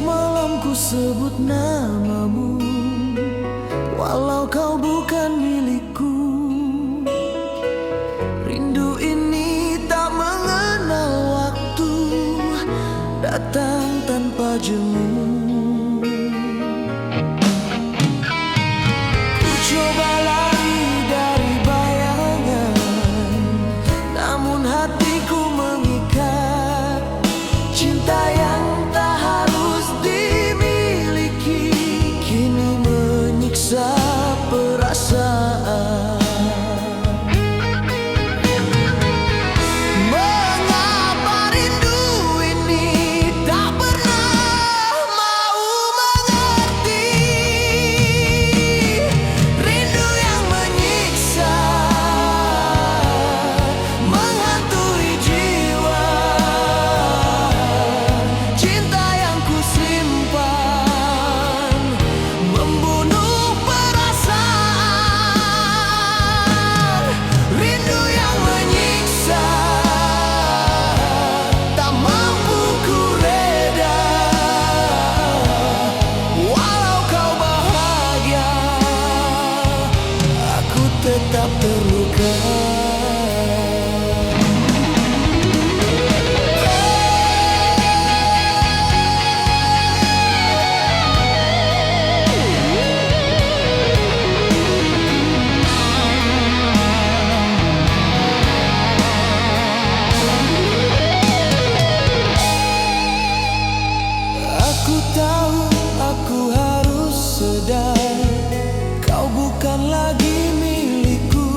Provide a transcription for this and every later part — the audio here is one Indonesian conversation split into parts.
malam ku sebut namamu, walau kau bukan milikku. Rindu ini tak mengenal waktu, datang tanpa jemu. Ku coba lari dari bayangan, namun hatiku mengikat. Cinta yang tak harus dimiliki kini menyiksa perasaan. Mengapa rindu ini tak pernah mau mengerti? Rindu yang menyiksa, menghantui jiwa. Cinta yang ku simpan membunuh perasaan. Rindu yang menyiksa, tak mampu ku reda. Walau kau bahagia, aku tetap terluka. Aku tahu aku harus sadar, kau bukan lagi milikku.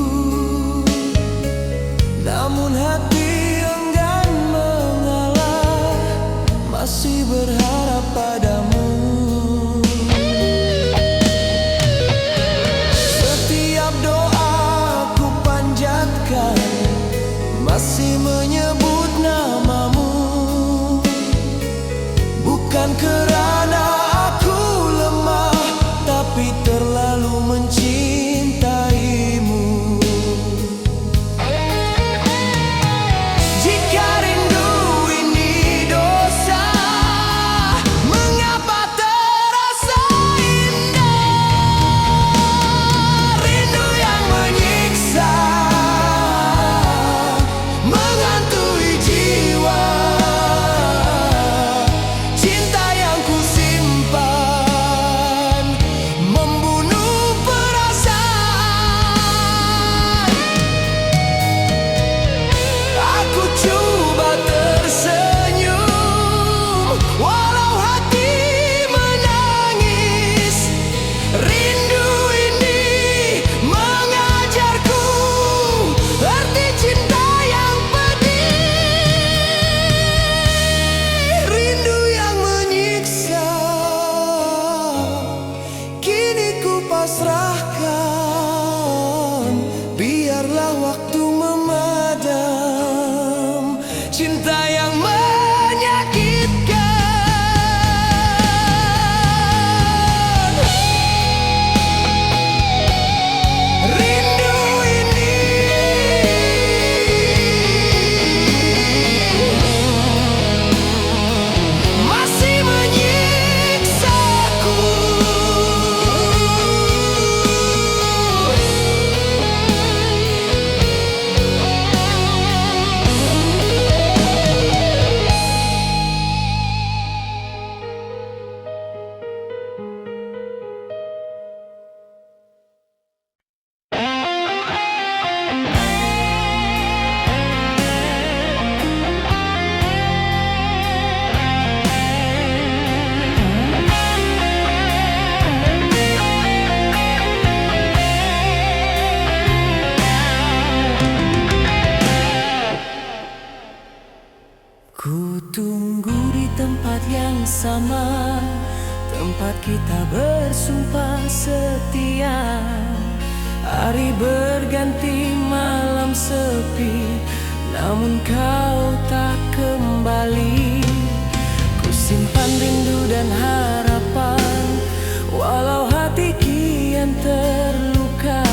Namun hati enggan mengalah, masih berharap padamu. Setiap doa aku panjatkan, masih menyebut namamu. Bukan kerana aku lemah, tapi terlalu mencintaimu. Jika rindu ini dosa, mengapa terasa indah? Rindu yang menyiksa, menghantui jiwa. Cinta yang ku simpan membunuh perasaan. Aku coba tersenyum, walau hati menangis. Rindu ini mengajarku arti cinta yang pedih. Rindu yang menyiksa, kini ku pasrahkan. Biarlah waktu memadam cinta yang menyakitkan. Rindu ini masih menyiksaku. Ku tunggu di tempat yang sama, tempat kita bersumpah setia. Hari berganti, malam sepi, namun kau tak kembali. Ku simpan rindu dan harapan, walau hati kian terluka.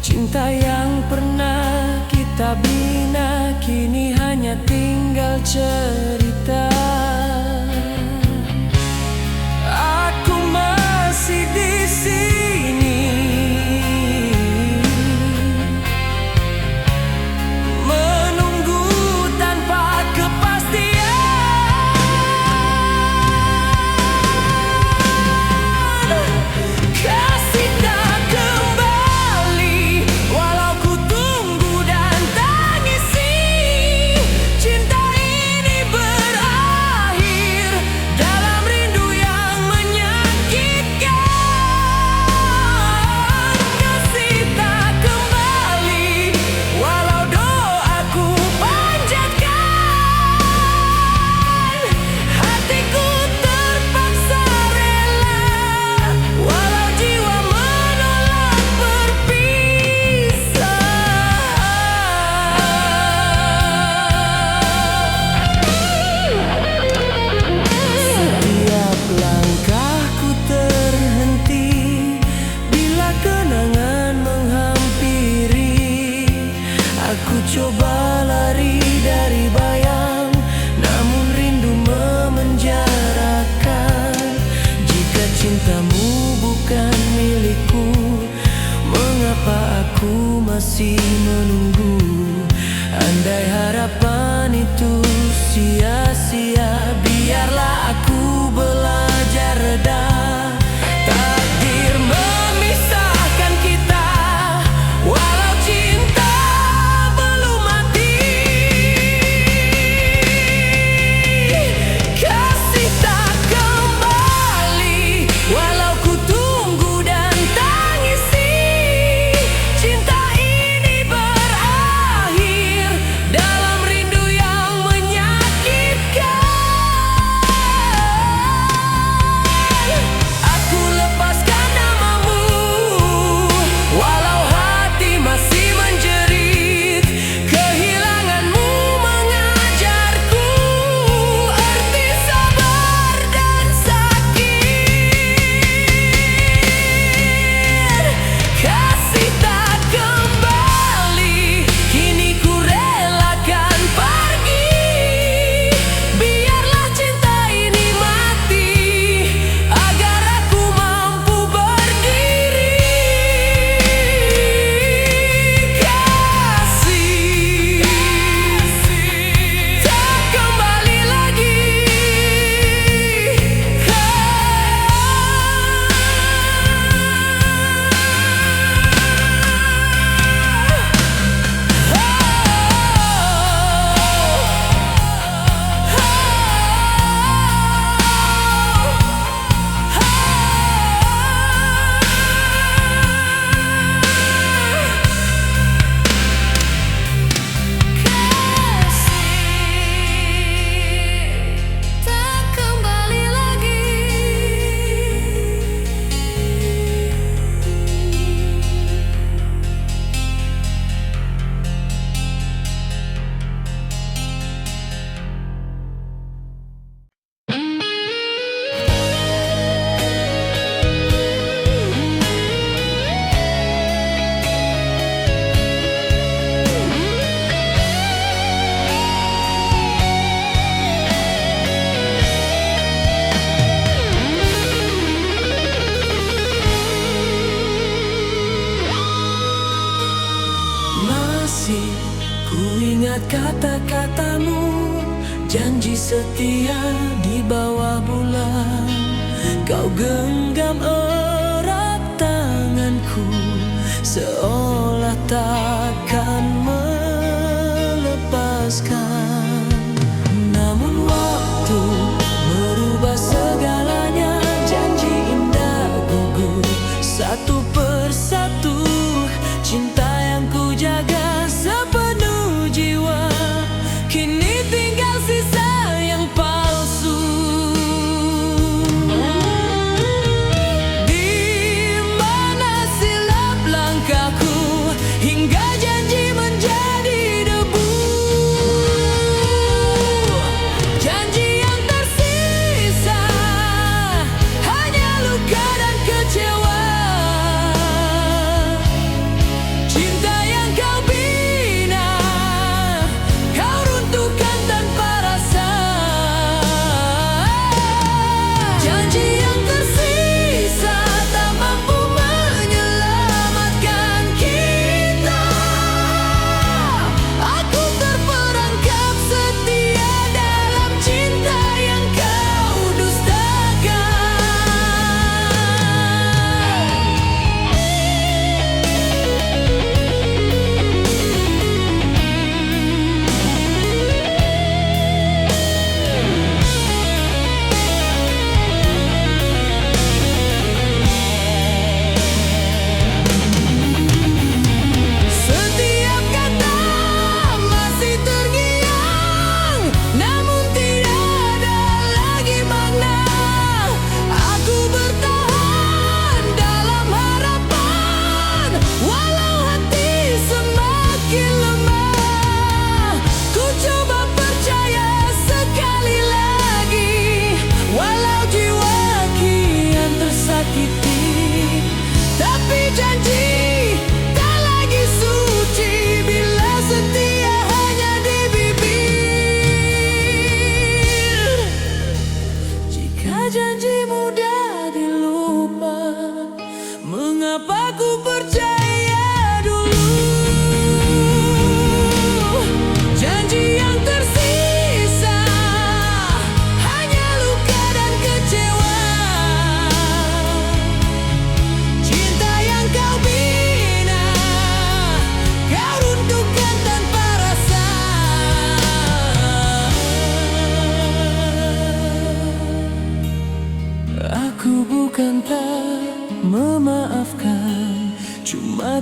Cinta yang pernah kita bina kini hanya tinggal cerita. Aku coba lari dari bayang, namun rindu memenjarakan. Jika cintamu bukan milikku, mengapa aku masih menunggu? Andai harapan itu sia-sia, biarlah aku belajar reda. Takdir memisahkan kita, walau cinta belum mati. Kasih tak kembali, walau ku tunggu dan tangisi. Cinta ini berakhir dalam rindu yang menyakitkan. Aku lepaskan namamu, walau hati masih menjerit. Kehilanganmu mengajarku arti sabar dan sakit. Kasih tak kembali, kini ku relakan pergi. Biarlah cinta ini mati, agar aku mampu berdiri. Kasih tak kembali lagi. Tak kembali lagi. Masih ku ingat kata-katamu, janji setia di bawah bulan. Kau genggam erat tanganku, seolah takkan melepaskan. Namun waktu merubah segalanya, janji indah gugur satu persatu. Cinta yang ku jaga sepenuh jiwa, kini tinggal sisa yang palsu. Di mana silap langkahku hingga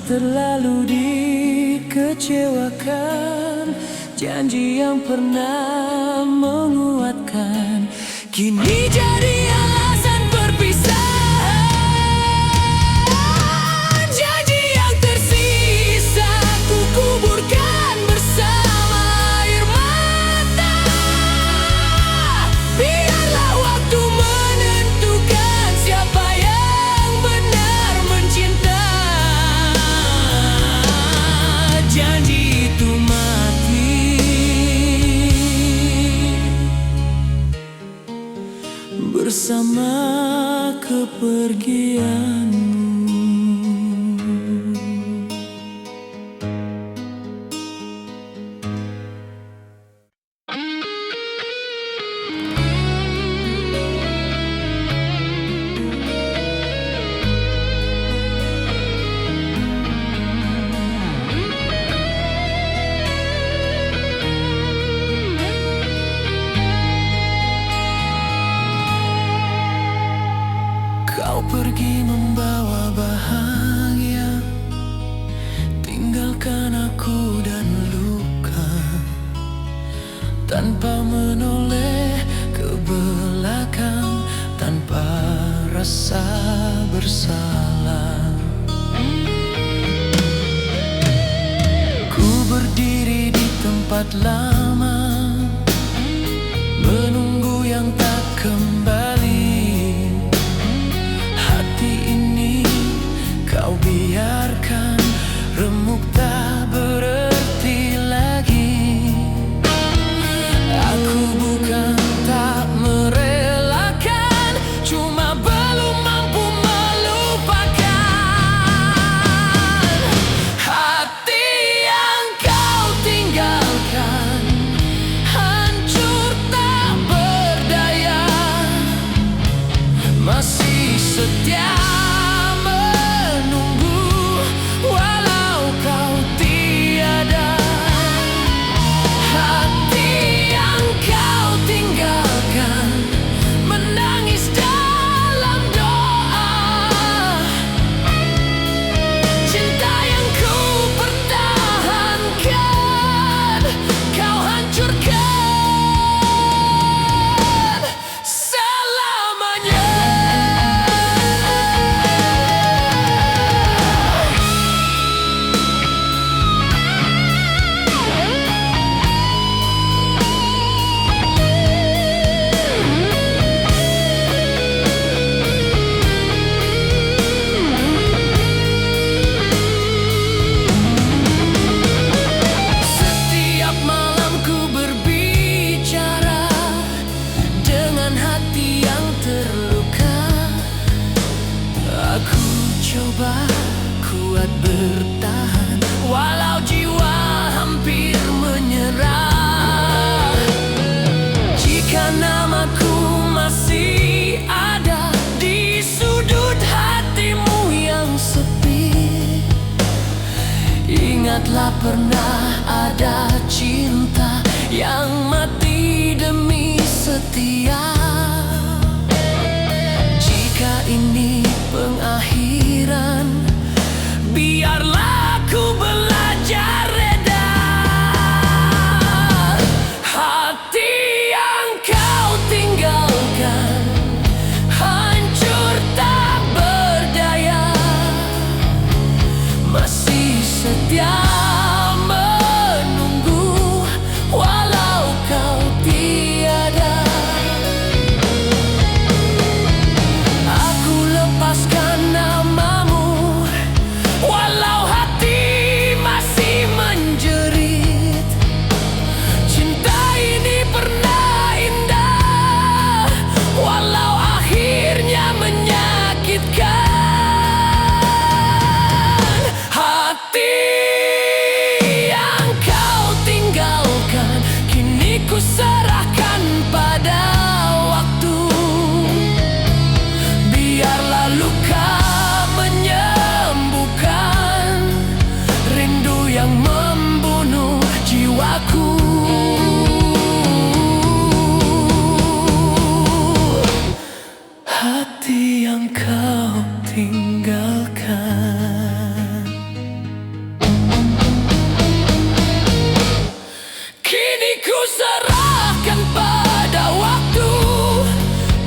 terlalu dikecewakan. Janji yang pernah menguatkan kini jadi alasan perpisahan. Janji yang tersisa ku kuburkan bersama air mata. Biarlah waktu menentukan siapa yang benar mencinta. Janji itu mati bersama kepergianmu. Kau pergi membawa bahagia, tinggalkan aku dan luka, tanpa menoleh ke belakang, tanpa rasa bersalah. Ku berdiri di tempat lama, menunggu yang tak kembali. Kau biarkan remuk tak berarti lagi. Aku bukan tak merelakan, cuma belum mampu melupakan. Hati yang kau tinggalkan hancur tak berdaya, masih setia kuat bertahan walau jiwa hampir menyerah. Jika namaku masih ada di sudut hatimu yang sepi, ingatlah pernah ada cinta yang mati demi setia. Jika ini pengakhiran, biarlah aku belajar reda. Hati yang kau tinggalkan hancur tak berdaya, masih setia menunggu walau kau tiada. serahkan pada waktu,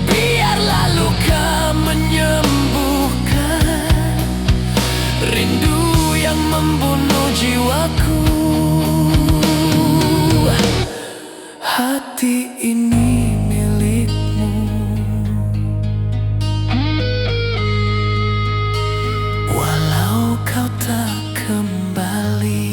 biarlah luka menyembuhkan rindu yang membunuh jiwaku. Hati ini milikmu, walau kau tak kembali.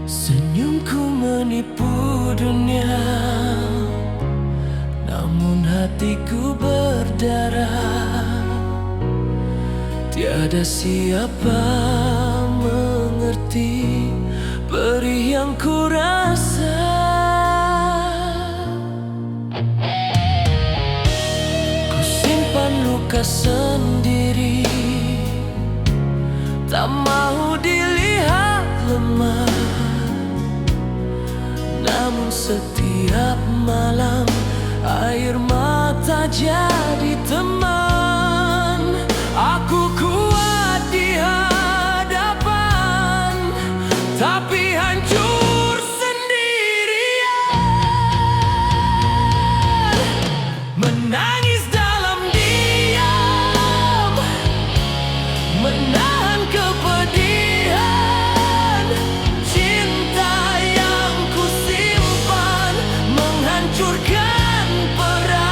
Senyumku menipu dunia, namun hatiku berdarah. Tiada siapa mengerti perih yang ku rasa. Ku simpan luka sendiri, tak mau dilihat lemah. Namun setiap malam air mata jadi teman. Aku kuat di hadapan, tapi hancur sendirian. Menangis dalam diam, menahan kepedihan. Cinta yang ku simpan menghancurkan perasaan.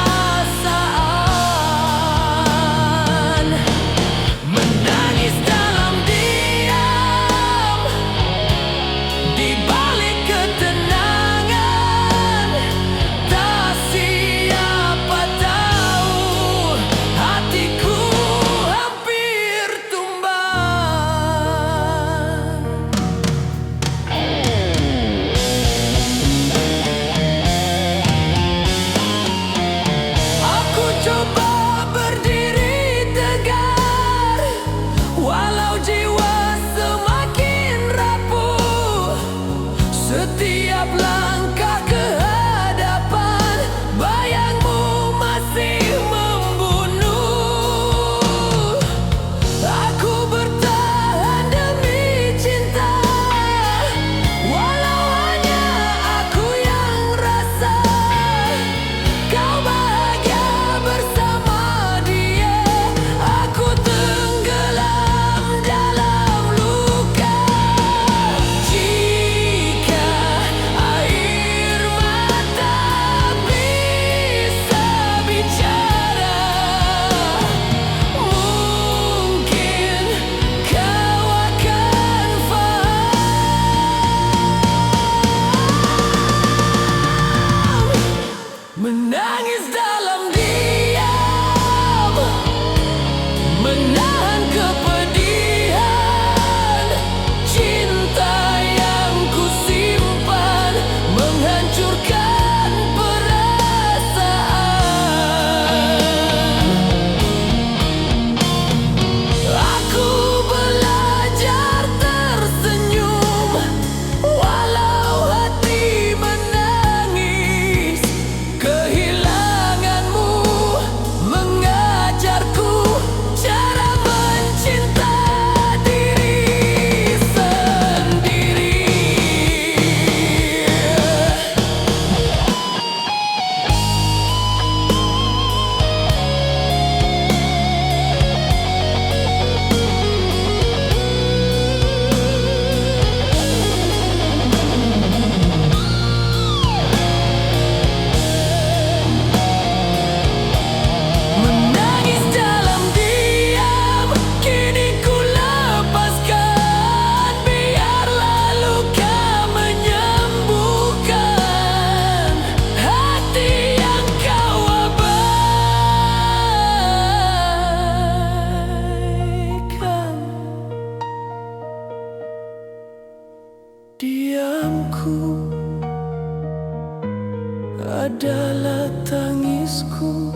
adalah tangisku.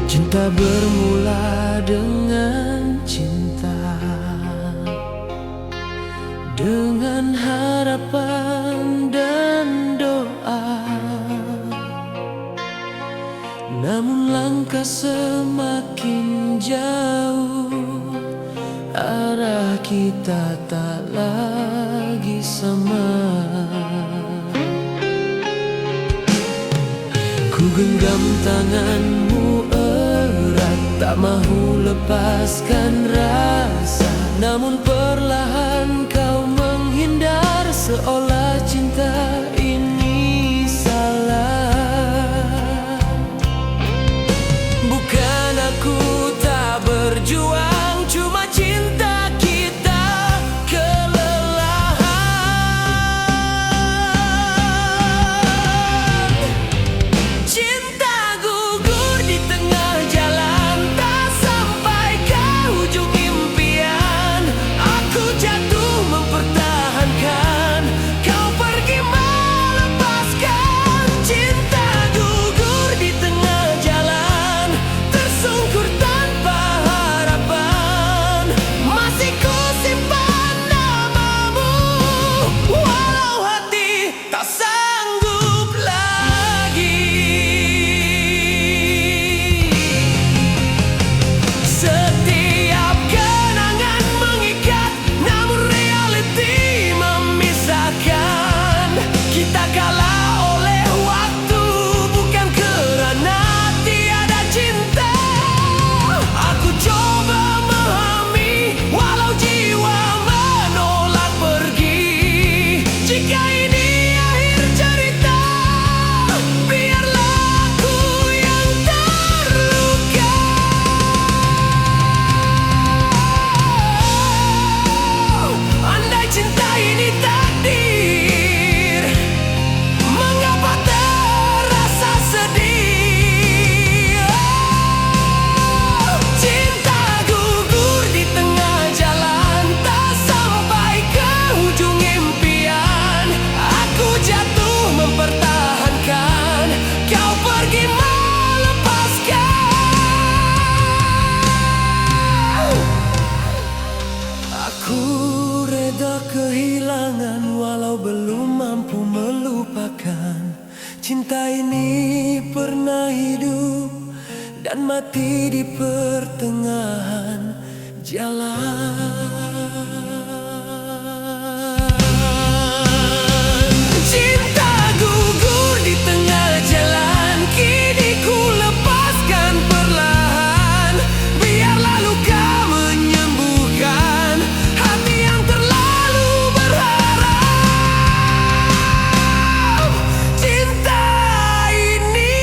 Cinta bermula dengan cinta, dengan harapan dan doa. Namun langkah semakin jauh, arah kita tak lagi sama. Ku genggam tanganmu erat, tak mahu lepaskan rasa. Namun perlahan kau menghindar, seolah cinta ini salah. Bukan aku tak berjuang, cuma cinta kita kelelahan. Cinta gugur di tengah jalan, tak sampai ke ujung impian. Aku jatuh mempertahankan, kau pergi melepaskan. Cinta gugur di tengah jalan, tersungkur tanpa harapan. Masih ku simpan namamu, walau hati tak sanggup lagi. Setiap kenangan mengikat, namun reality memisahkan. Kita kalah oleh waktu, bukan kerana tiada cinta. Aku coba memahami, walau jiwa menolak pergi. Jika ini akhir cerita, biarlah aku yang terluka. Andai cinta ini takdir, mengapa terasa sedih? Cinta gugur di tengah jalan, tak sampai ke ujung impian. Aku jatuh mempertahankan, kau pergi melepaskan. Aku reda kehilangan, walau belum mampu melupakan. Cinta ini pernah hidup dan mati di pertengahan jalan. Cinta gugur di tengah jalan, kini ku lepaskan perlahan. Biarlah luka menyembuhkan hati yang terlalu berharap. Cinta ini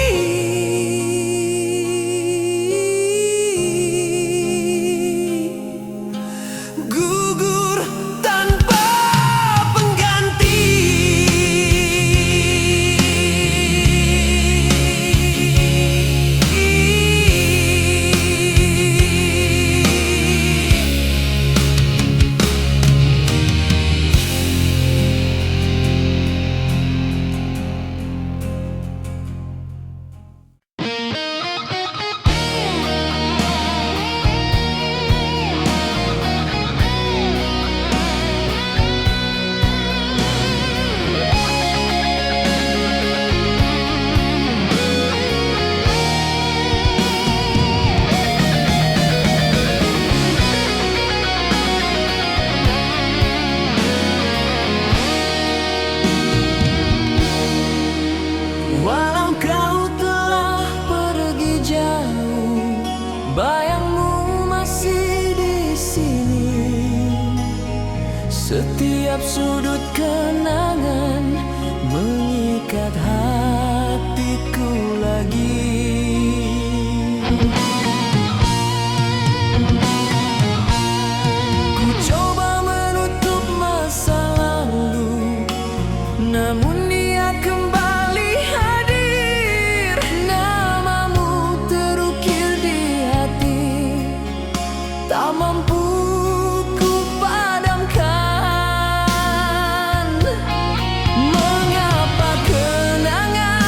Setiap sudut kenangan mengikat hatiku lagi. Ku coba menutup masa lalu, namun dia kembali hadir. Namamu terukir di hati, tak mampu ku padamkan. Mengapa kenangan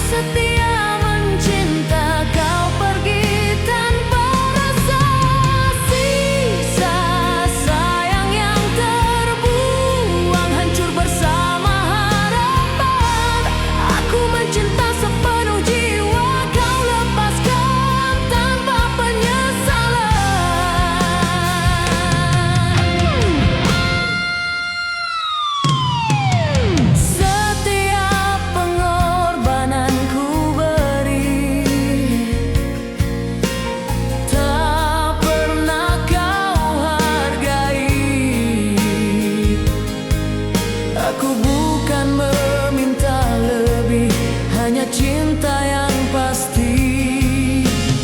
setia mencinta, kau pergi tanpa rasa. Sisa sayang yang terbuang hancur bersama harapan. Aku mencinta sepenuh jiwa, kau lepaskan tanpa penyesalan. Setiap pengorbanan ku beri, tak pernah kau hargai. Aku bukan meminta lebih, hanya cinta yang pasti.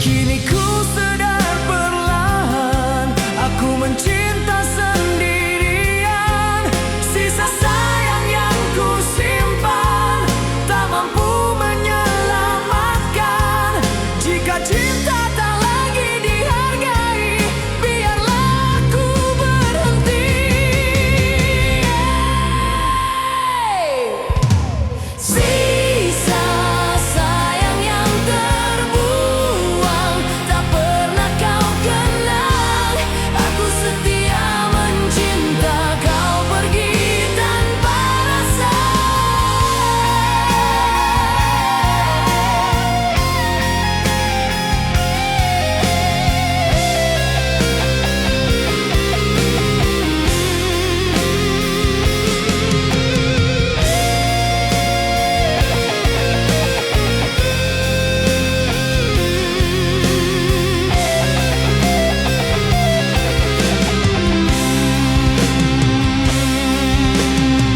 Kini ku sadar perlahan, aku mencinta sendirian. Sisa sayang yang ku simpan tak mampu menyelamatkan. Jika cinta tak lagi dihargai, biarlah aku berhenti. Sisa sayang yang terbuang tak pernah kau kenang. Aku setia mencinta, kau pergi tanpa rasa.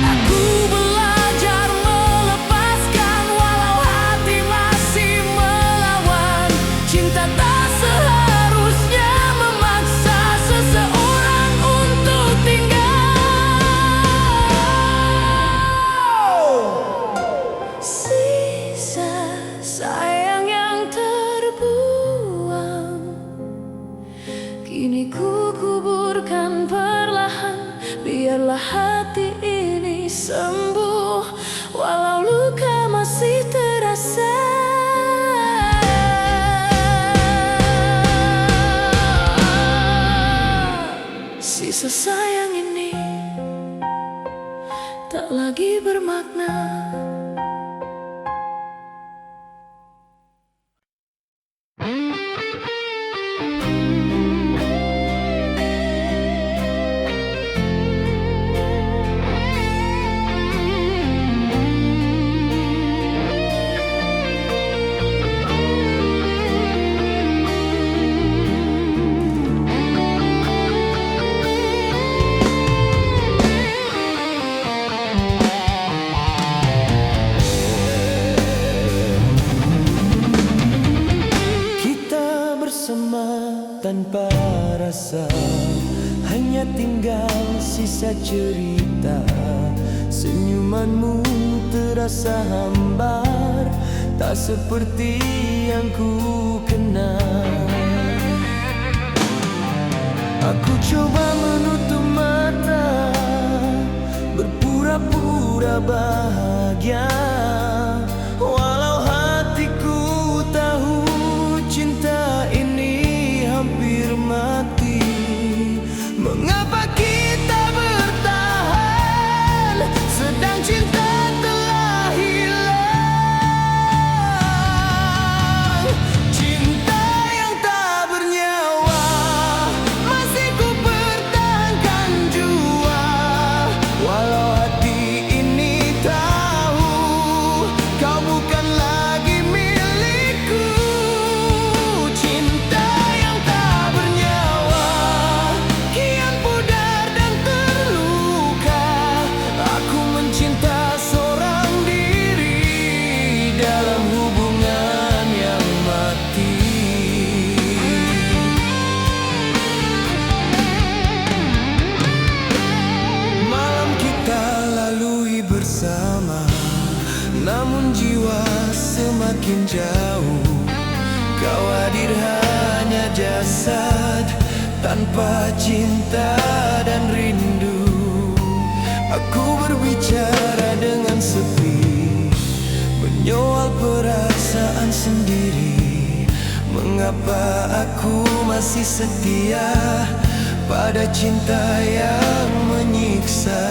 Aku belajar melepaskan walau hati masih melawan. Cinta tak seharusnya memaksa seseorang untuk tinggal. Sisa sayang yang terbuang kini ku kuburkan perlahan. Biarlah hati ini sembuh walau luka masih terasa. Sisa sayang ini tak lagi bermakna. Kita bersama tanpa rasa, hanya tinggal sisa cerita. Senyumanmu terasa hambar, tak seperti yang ku kenal. Aku coba menutup mata, berpura-pura bahagia, walau hatiku tahu cinta ini hampir mati. Mengapa kita bertahan sedang cinta telah hilang? Cinta yang tak bernyawa masih ku pertahankan jua, walau hati ini tahu kau bukan lagi milikku. Cinta yang tak bernyawa kian pudar dan terluka. Aku mencinta seorang diri dalam hubungan yang mati. Malam kita lalui bersama, namun jiwa semakin jauh. Kau hadir hanya jasad tanpa cinta dan rindu. Aku berbicara dengan sepi, Nyoal perasaan sendiri. Mengapa aku masih setia pada cinta yang menyiksa?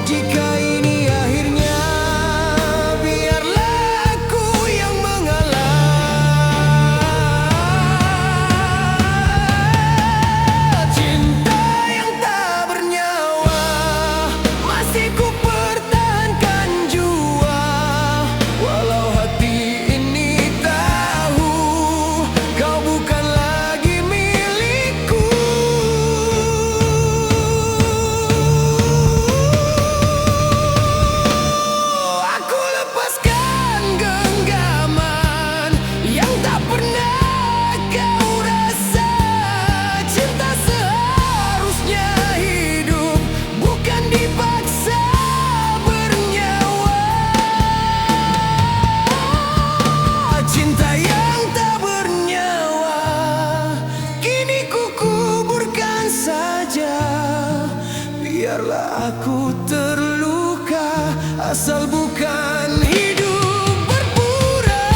Jika ini akhirnya, biarlah aku yang mengalah. Cinta yang tak bernyawa masih ku pertahankan jua, walau hati ini tahu kau bukan lagi milikku. Aku lepaskan genggaman yang tak pernah kau rasa. Cinta seharusnya hidup, bukan dipaksa bernyawa. Cinta yang tak bernyawa kini ku kuburkan saja. Biarlah aku terluka, asal bukan hidup berpura.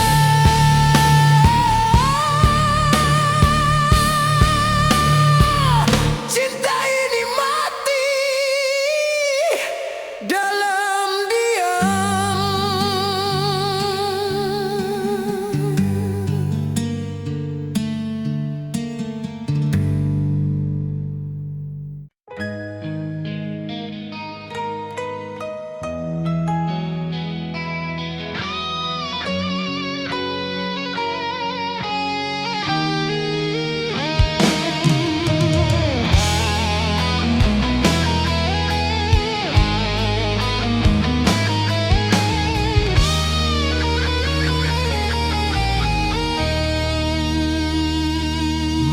Cinta ini mati dalam diam.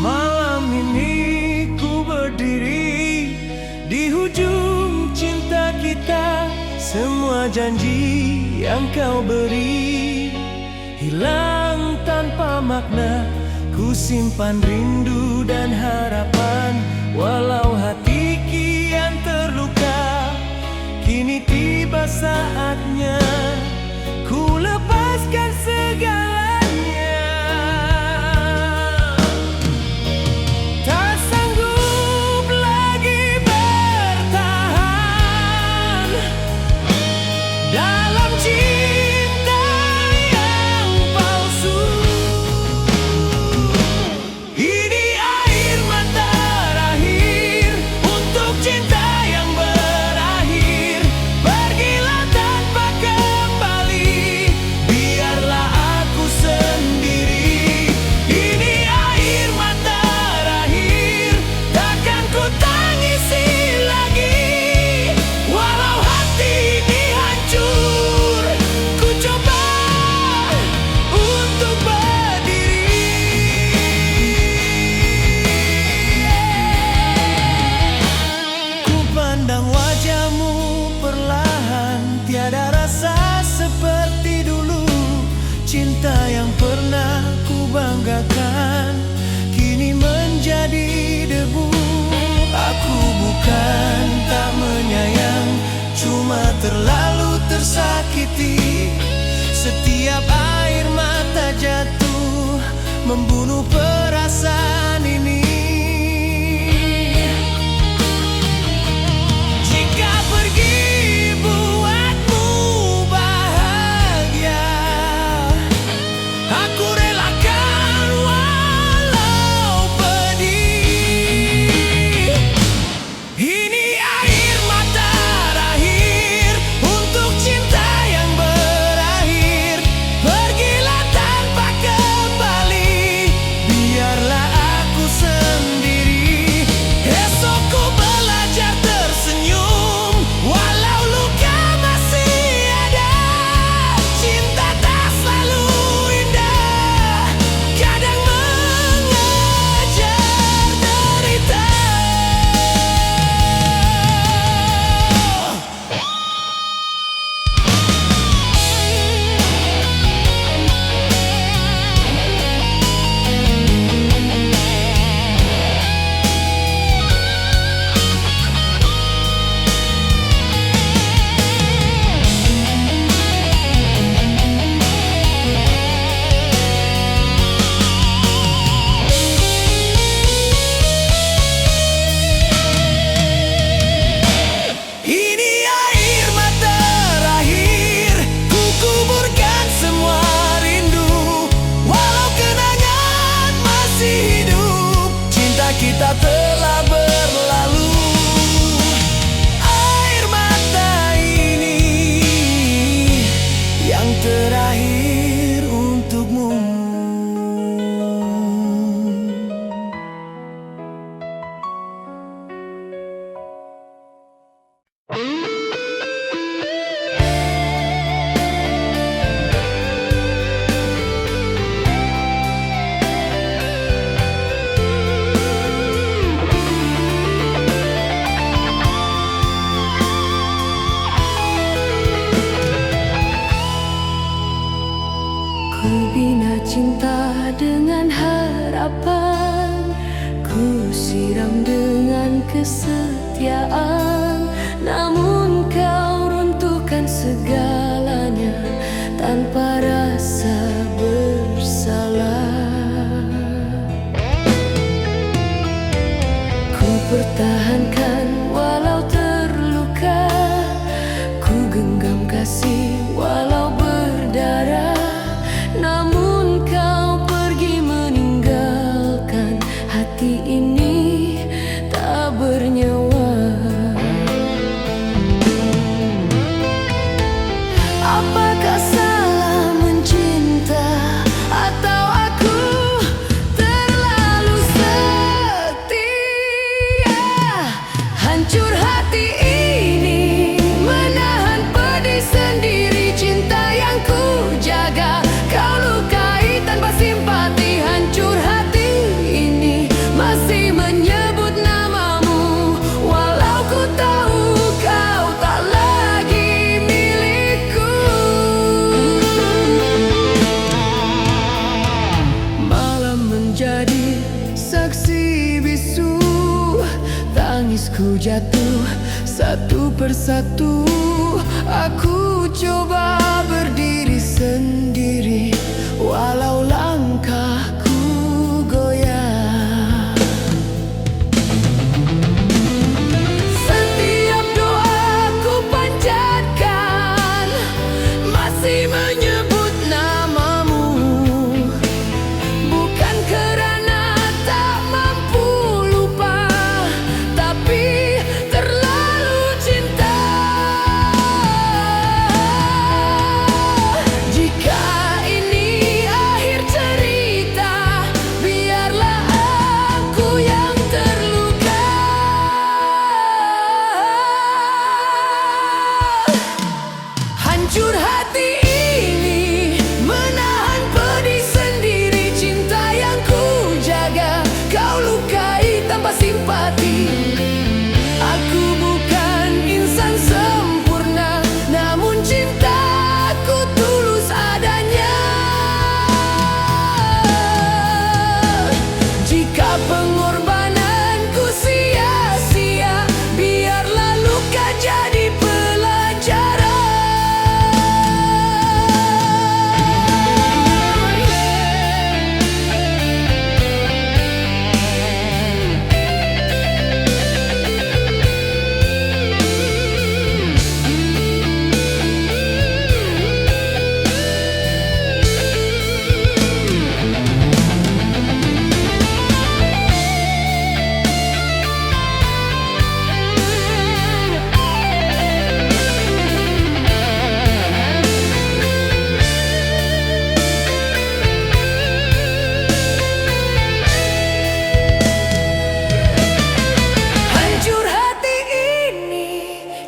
Malam ini ku berdiri di hujung cinta kita. Semua janji yang kau beri hilang tanpa makna. Ku simpan rindu dan harapan, walau hati kian terluka. Kini tiba saatnya ku lepaskan segalanya. Tak sanggup lagi bertahan dalam cinta yang palsu. Ini air mata terakhir untuk cinta yang berakhir. Pergilah tanpa kembali, biarlah aku sendiri. Ini air mata terakhir, takkan ku tangisi lagi. Walau hati ini hancur, ku coba untuk berdiri. Ku pandang wajahmu perlahan, tiada rasa seperti dulu. Cinta yang pernah ku banggakan kini menjadi debu. Aku bukan tak menyayang, cuma terlalu tersakiti. Setiap air mata jatuh membunuh perasaan ini. Jika pergi buatmu bahagia, aku relakan walau pedih. Ini air mata terakhir untuk cinta yang berakhir. Pergilah tanpa kembali, biarlah terakhir untukmu. Ku bina cinta dengan harapan, ku siram dengan kesetiaan. Namun kau runtuhkan segalanya tanpa rasa bersalah. Ku pertahankan walau terluka, ku genggam kasih walau berdarah. Namun kau pergi meninggalkan hati ini tak bernyawa. Apakah salah mencinta, atau aku terlalu setia? Hancur hati ini menahan pedih sendiri. Cinta yang ku jaga kau lukai tanpa simpati. Hancur hati ini masih menyebut namamu, walau ku tahu kau tak lagi milikku. Malam menjadi saksi bisu, tangisku jatuh satu persatu. Aku coba berdiri sendiri, walau langkahku goyah. Setiap doaku panjatkan masih menyebut namamu, bukan kerana tak mampu lupa, tapi terlalu cinta. Jika ini akhir cerita, biarlah aku yang terluka. Hancur hati ini menahan pedih sendiri. Cinta yang ku jaga kau lukai tanpa simpati. Aku bukan insan sempurna, namun cintaku tulus adanya. Jika pengorbananku sia-sia, biarlah luka jadi pelajaran. Hancur hati ini,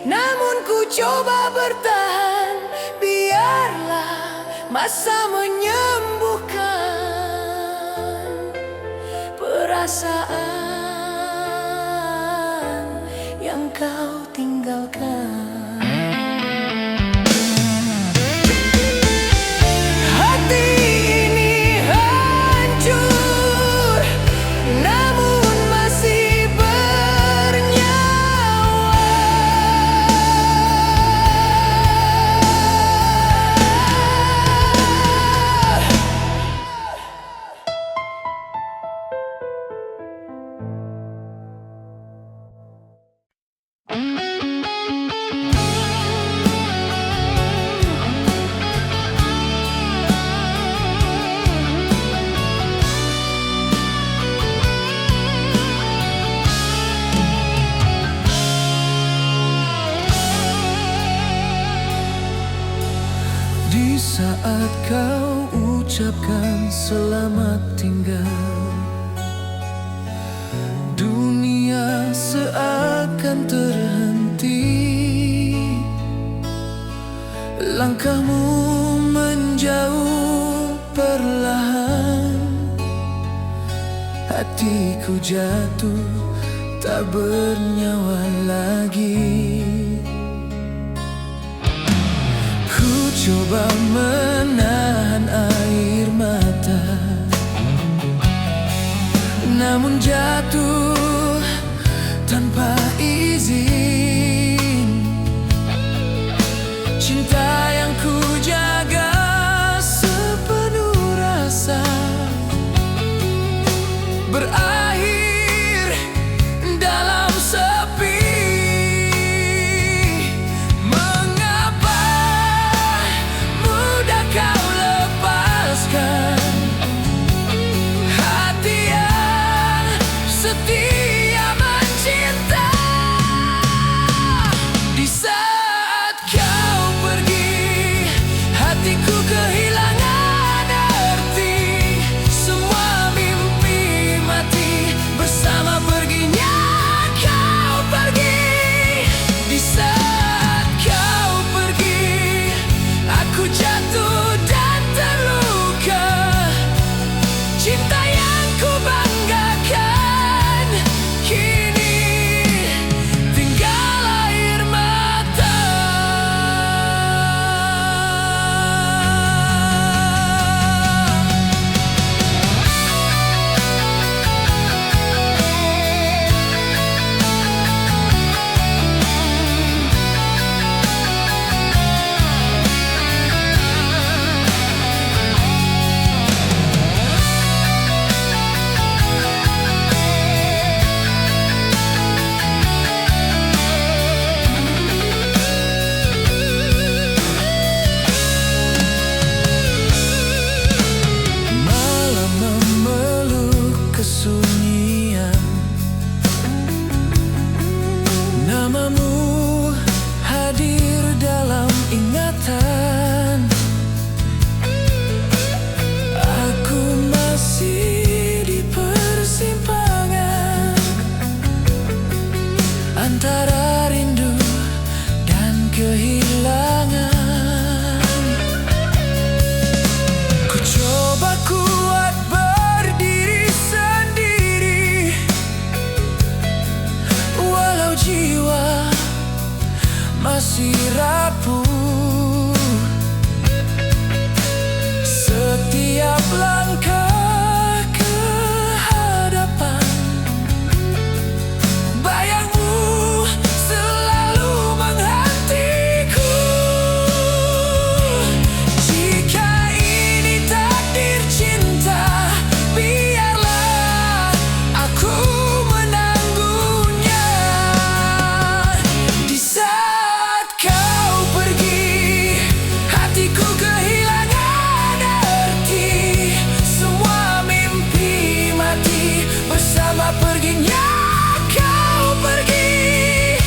namun ku coba bertahan. Biarlah masa menyembuhkan perasaan yang kau tinggalkan. Hati ini hancur, namun masih bernyawa. saat kau ucapkan selamat tinggal, dunia seakan terhenti. Langkahmu menjauh perlahan, hatiku jatuh tak bernyawa lagi. Ku coba menahan air mata, namun jatuh tanpa izin. Cinta yang ku jaga sepenuh rasa berakhir dalam sepi. Mengapa mudah kau lepaskan hati yang setia mencinta? Di saat kau pergi, hatiku kehilangan arti. Semua mimpi mati bersama perginya kau pergi. Di saat kau pergi, aku jatuh dan terluka. Cinta yang ku banggakan kini tinggal air mata. Malam memeluk kesunyian, namamu hadir dalam ingatan. Aku masih di persimpangan antara rindu dan kehilangan. Ku coba kuat berdiri sendiri, walau jiwa masih rapuh. Setiap langkah ke hadapan, bayangmu selalu menghentiku. Jika ini takdir cinta, biarlah aku menangguhnya. Di saat kau pergi, hatiku kehilangan arti. Semua mimpi mati bersama perginya kau pergi.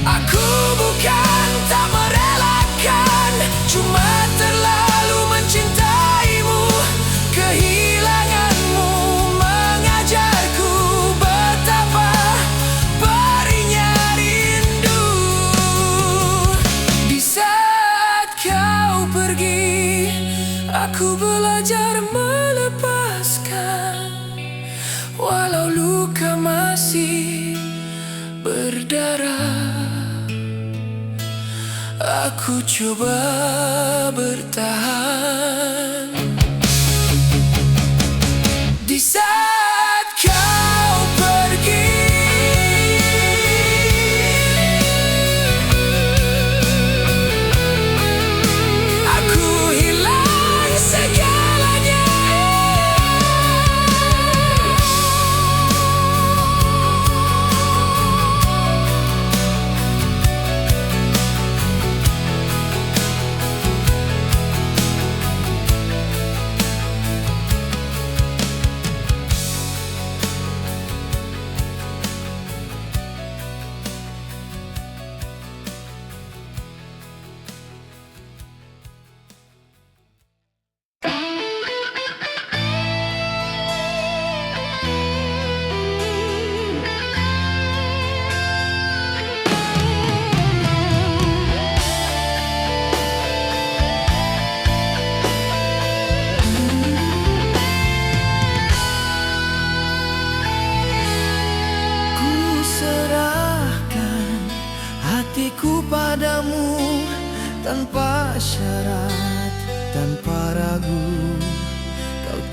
Aku bukan tak merelakan, cuma terlalu mencintaimu. Kehilanganmu mengajarku betapa perihnya rindu. Di saat kau pergi, aku belajar melepaskan, walau luka masih berdarah. Aku coba bertahan. Di saat kau pergi, aku hilang segalanya.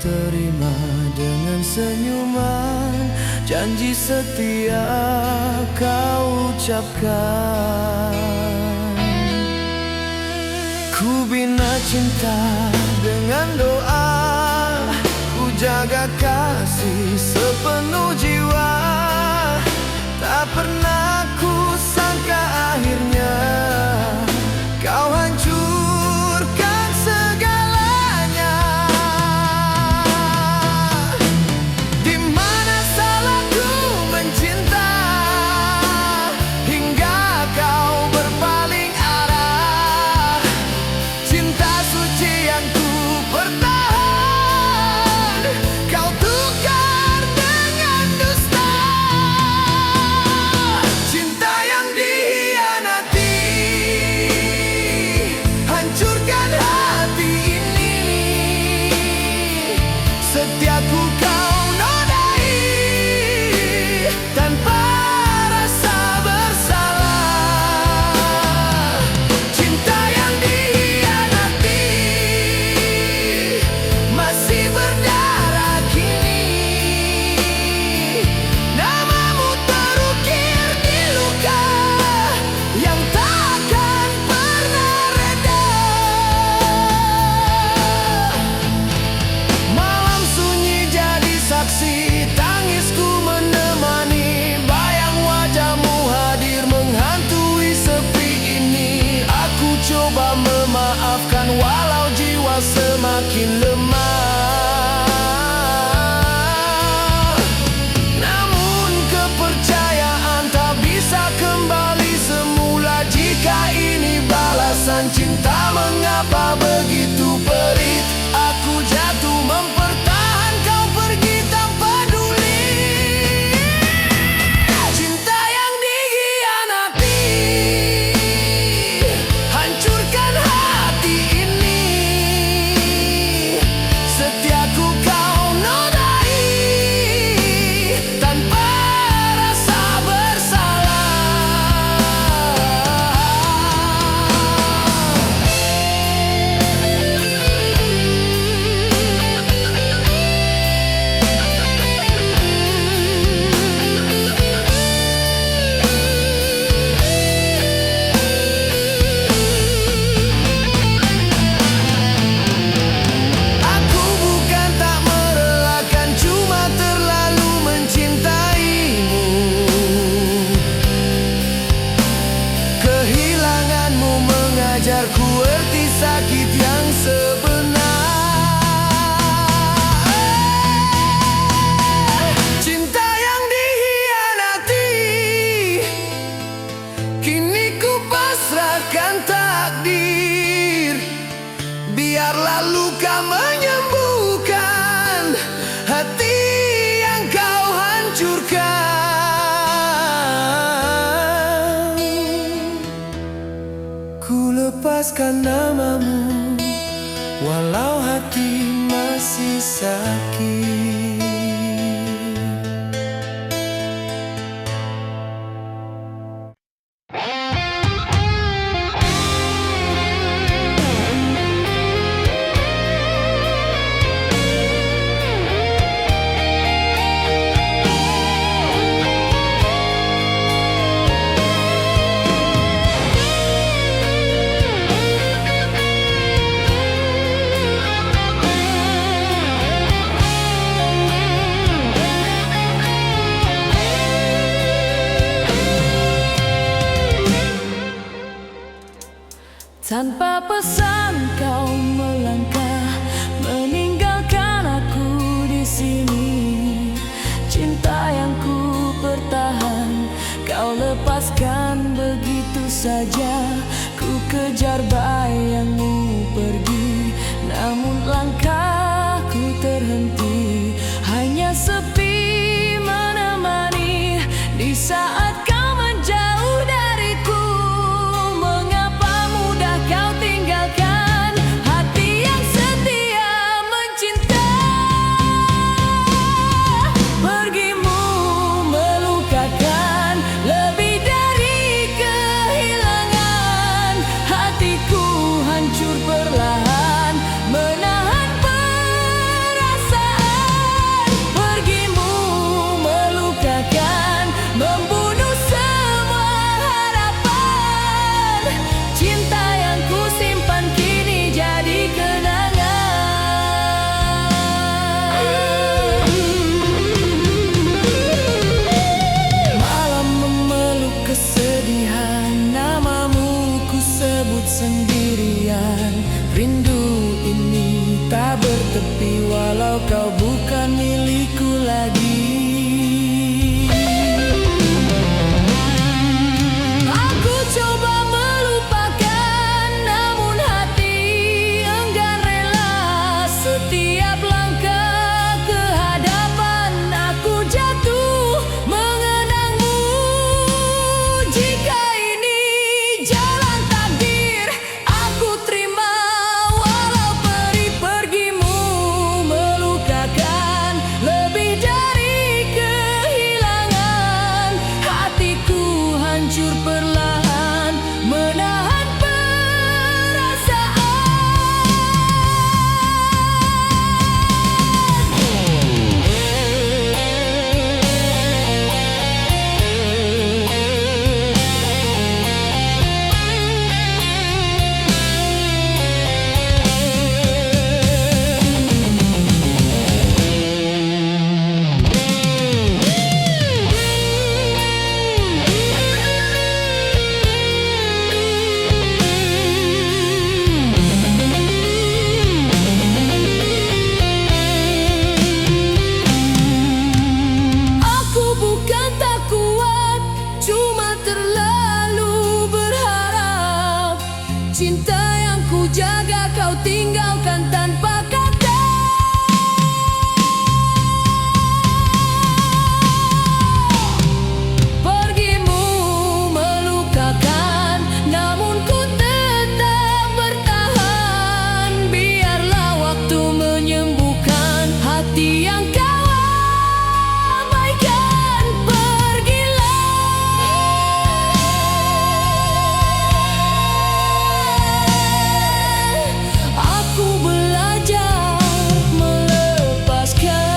terima dengan senyuman, janji setia kau ucapkan. Ku bina cinta dengan doa, ku jaga kasih sepenuh jiwa. Tak pernah ku sangka akhirnya kau hancurkan segalanya. Di mana salahku mencinta hingga kau berpaling arah? Cinta suci yang ku pertahan, kau tukar dengan dusta. Cinta yang dikhianati hancurkan hati ini. Setiaku kau nodai tanpa rasa bersalah. Cinta yang dikhianati masih berdarah kini. Namamu terukir di luka yang takkan pernah reda. Malam sunyi jadi saksi, tangisku menemani. Bayang wajahmu hadir menghantui sepi ini. Aku coba memaafkan walau jiwa semakin lemah. Namun kepercayaan tak bisa kembali semula. Jika ini balasan cinta, mengapa begitu perit? Aku jatuh mempertahan, kau pergi tak peduli. Cinta yang dikhianati hancurkan hati ini. Setiaku kau nodai tanpa rasa bersalah. Aku bukan tak merelakan, cuma terlalu mencintaimu. Kehilanganmu mengajarku erti sakit yang sebenar. Cinta yang dikhianati kini ku pasrahkan takdir. Biarlah luka menyembuhkan hati yang kau hancurkan. Ku lepaskan namamu walau hati masih sakit. tak bertepi walau kau bukan milikku lagi. Aku coba melupakan, namun hati enggan rela. Setiap langkah ke hadapan aku jatuh mengenangmu. Jika ini jalan takdir, aku terima walau pergimu melukakan lebih dari kehilangan. Hatiku hancur perlahan menahan perasaan. Aku bukan tak kuat, cuma terlalu berharap. Cinta yang ku jaga kau tinggalkan tanpa kata. Pergimu melukakan, namun ku tetap bertahan. Biarlah waktu menyembuhkan hati yang kau abaikan. Pergilah, aku belajar melepaskan.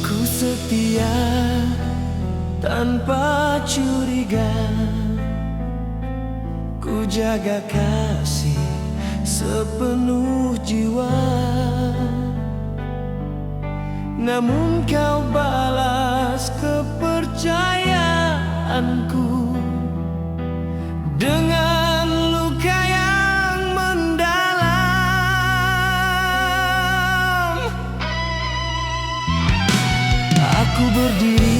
Ku setia tanpa curiga, ku jaga kasih sepenuh jiwa. Namun kau balas kepercayaanku dengan luka yang mendalam. Aku berdiri